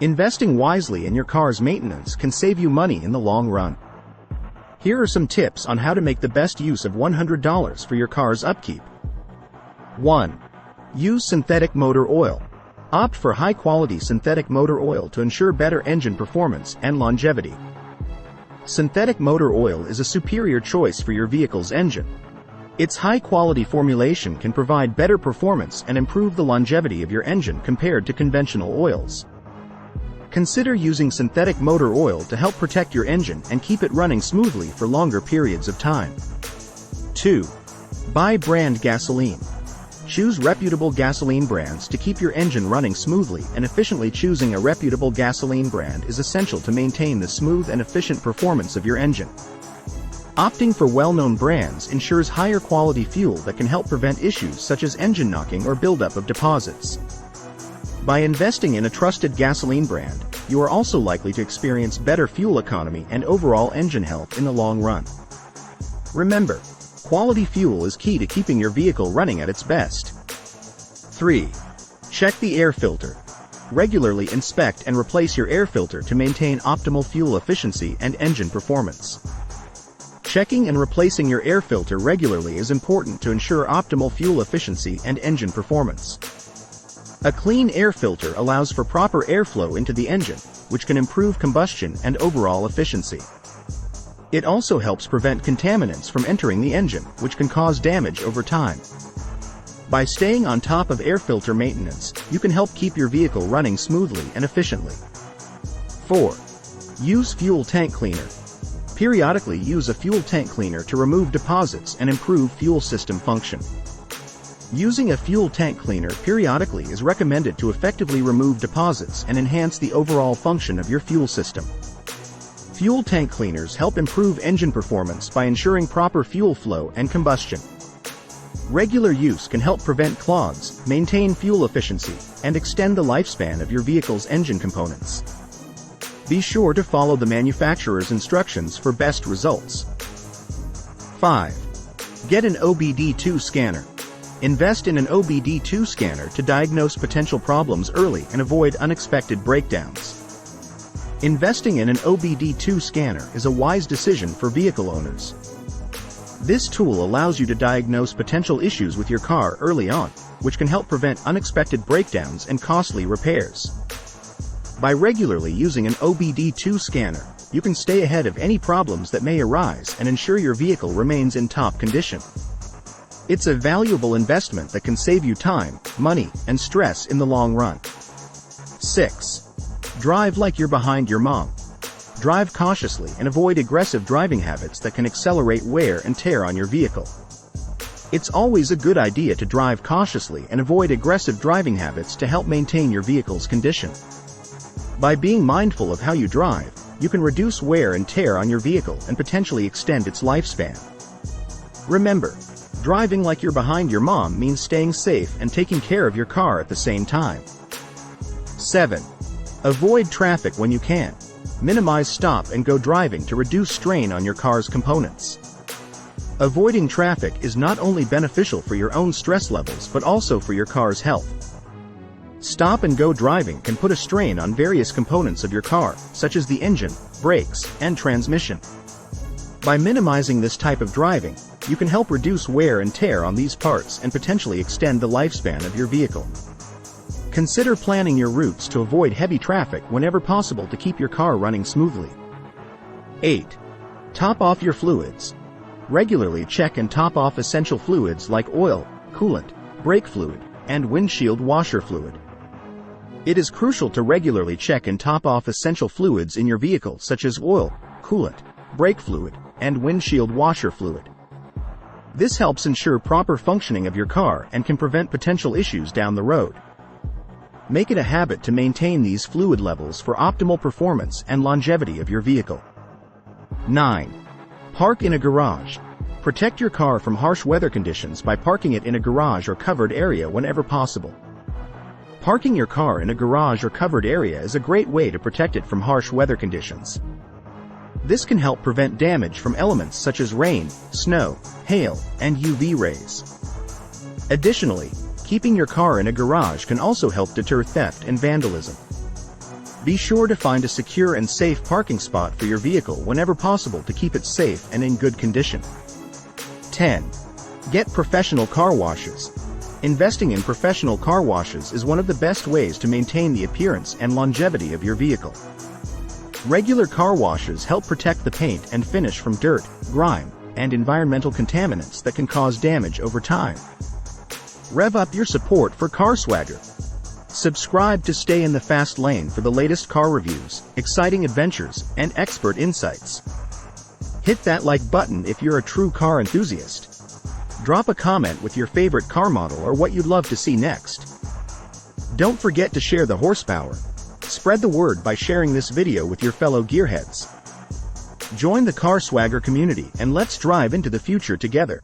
Investing wisely in your car's maintenance can save you money in the long run. Here are some tips on how to make the best use of $100 for your car's upkeep. 1. Use synthetic motor oil. Opt for high-quality synthetic motor oil to ensure better engine performance and longevity. Synthetic motor oil is a superior choice for your vehicle's engine. Its high-quality formulation can provide better performance and improve the longevity of your engine compared to conventional oils. Consider using synthetic motor oil to help protect your engine and keep it running smoothly for longer periods of time. 2. Buy brand gasoline. Choose reputable gasoline brands to keep your engine running smoothly and efficiently. Choosing a reputable gasoline brand is essential to maintain the smooth and efficient performance of your engine. Opting for well-known brands ensures higher quality fuel that can help prevent issues such as engine knocking or buildup of deposits. By investing in a trusted gasoline brand, you are also likely to experience better fuel economy and overall engine health in the long run. Remember, quality fuel is key to keeping your vehicle running at its best. 3. Check the air filter. Regularly inspect and replace your air filter to maintain optimal fuel efficiency and engine performance. Checking and replacing your air filter regularly is important to ensure optimal fuel efficiency and engine performance. A clean air filter allows for proper airflow into the engine, which can improve combustion and overall efficiency. It also helps prevent contaminants from entering the engine, which can cause damage over time. By staying on top of air filter maintenance, you can help keep your vehicle running smoothly and efficiently. 4. Use fuel tank cleaner. Periodically use a fuel tank cleaner to remove deposits and improve fuel system function. Using a fuel tank cleaner periodically is recommended to effectively remove deposits and enhance the overall function of your fuel system. Fuel tank cleaners help improve engine performance by ensuring proper fuel flow and combustion. Regular use can help prevent clogs, maintain fuel efficiency, and extend the lifespan of your vehicle's engine components. Be sure to follow the manufacturer's instructions for best results. 5. Get an OBD2 scanner. Invest in an OBD2 scanner to diagnose potential problems early and avoid unexpected breakdowns. Investing in an OBD2 scanner is a wise decision for vehicle owners. This tool allows you to diagnose potential issues with your car early on, which can help prevent unexpected breakdowns and costly repairs. By regularly using an OBD2 scanner, you can stay ahead of any problems that may arise and ensure your vehicle remains in top condition. It's a valuable investment that can save you time, money, and stress in the long run. 6. Drive like you're behind your mom. Drive cautiously and avoid aggressive driving habits that can accelerate wear and tear on your vehicle. It's always a good idea to drive cautiously and avoid aggressive driving habits to help maintain your vehicle's condition. By being mindful of how you drive, you can reduce wear and tear on your vehicle and potentially extend its lifespan. Remember, driving like you're behind your mom means staying safe and taking care of your car at the same time. 7. Avoid traffic when you can. Minimize stop-and-go driving to reduce strain on your car's components. Avoiding traffic is not only beneficial for your own stress levels but also for your car's health. Stop-and-go driving can put a strain on various components of your car, such as the engine, brakes, and transmission. By minimizing this type of driving, you can help reduce wear and tear on these parts and potentially extend the lifespan of your vehicle. Consider planning your routes to avoid heavy traffic whenever possible to keep your car running smoothly. 8. Top off your fluids. Regularly check and top off essential fluids like oil, coolant, brake fluid, and windshield washer fluid. It is crucial to regularly check and top off essential fluids in your vehicle such as oil, coolant, brake fluid, and windshield washer fluid. This helps ensure proper functioning of your car and can prevent potential issues down the road. Make it a habit to maintain these fluid levels for optimal performance and longevity of your vehicle. 9. Park in a garage. Protect your car from harsh weather conditions by parking it in a garage or covered area whenever possible. Parking your car in a garage or covered area is a great way to protect it from harsh weather conditions. This can help prevent damage from elements such as rain, snow, hail, and UV rays. Additionally, keeping your car in a garage can also help deter theft and vandalism. Be sure to find a secure and safe parking spot for your vehicle whenever possible to keep it safe and in good condition. 10. Get professional car washes. Investing in professional car washes is one of the best ways to maintain the appearance and longevity of your vehicle. Regular car washes help protect the paint and finish from dirt, grime, and environmental contaminants that can cause damage over time. Rev up your support for CarSwagger. Subscribe to stay in the fast lane for the latest car reviews, exciting adventures, and expert insights. Hit that like button if you're a true car enthusiast. Drop a comment with your favorite car model or what you'd love to see next. Don't forget to share the horsepower. Spread the word by sharing this video with your fellow gearheads. Join the CarSwagger community and let's drive into the future together.